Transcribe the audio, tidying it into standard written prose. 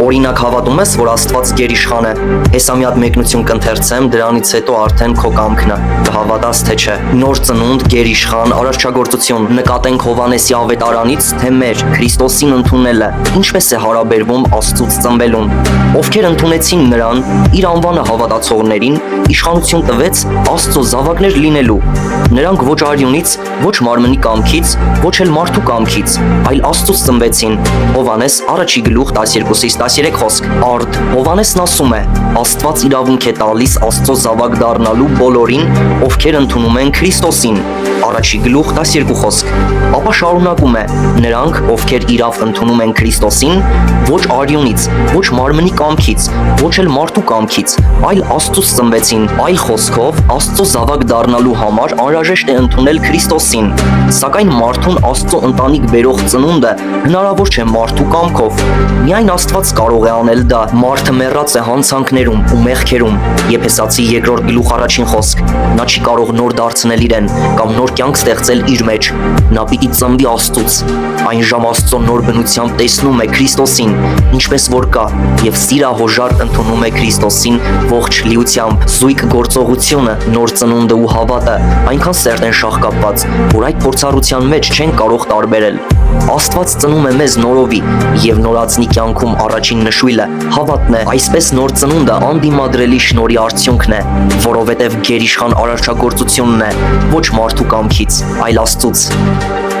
Օրինակ հավատում ես, որ Աստված գերիշխան է։ Հեսա մի հատ մեկնություն կընթերցեմ, դրանից հետո արդեն քո կամքն է, կհավատաս թե չէ։ Նոր ծնունդ, գերիշխան, արարչագործություն։ Նկատենք Հովհաննեսի ավետարանից, թե մեր Քրիստոսին ընդունելը ինչպես է հարաբերվում Աստծուց ծնվելուն։ Ովքեր ընդունեցին նրան, իր անվանը հավատացողներին իշխանություն տվեց Աստծո զավակներ լինելու։ Նրանք ոչ արյունից, ոչ մարմնի կամքից, ոչ էլ մարդու կամքից, այլ Աստծուց ծնվեցին։ Հովհաննես 1:12-13 խոսք։ Արդ Հովհաննեսն ասում է. Աստված իրավունք է տալիս Աստծո զավակ դառնալու բոլորին, ովքեր ընդունում են Քրիստոսին։ 1:12 խոսք։ Ապա շարունակում է. նրանք, ովքեր իրավ ընդունում են Քրիստոսին, ոչ արյունից, ոչ մարմնի կամքից, ոչ էլ մարդու կամքից, այլ Աստծուց ծնվեցին։ Այլ խոսքով, Աստծո զավակ դառնալու համար անհրաժեշտ է ընդունել Քրիստոսին։ Սակայն մարդուն Աստծո ընտանիք բերող ծնունդը հնարավոր չէ մարդու կամքով։ Միայն Աստված կարող է անել դա։ Մարդը մեռած է հանցանքներում ու մեղքերում։ Եփեսացի 2:1 խոսք։ Նա չի կարող նոր դարձնել իրեն կամ նոր կյանք ստեղծել իր մեջ։ Նա պիտի ծնվի Աստծուց։ Այն ժամ Աստծո նոր բնությամբ տեսնում է Քրիստոսին, ինչպես որ կա, եւ սիրահոժար ընդունում է Քրիստոսին ողջ լիությամբ։ Զույգ գործողությունը, նոր ծնունդը ու հավատը այնքան սերտ են շաղկապված, որ այդ փորձառության մեջ չեն կարող տարբերել։ Աստված ծնում է մեզ նորովի, եւ նորածնի կյանքում առաջին նշույլը հավատն է։ Այսպես նոր ծնունդը անդիմադրելի շնորհի արդյունքն է, որովհետեւ գերիշխան արարչագործությունն է, ոչ մարդու կամքից, այլ Աստծուց։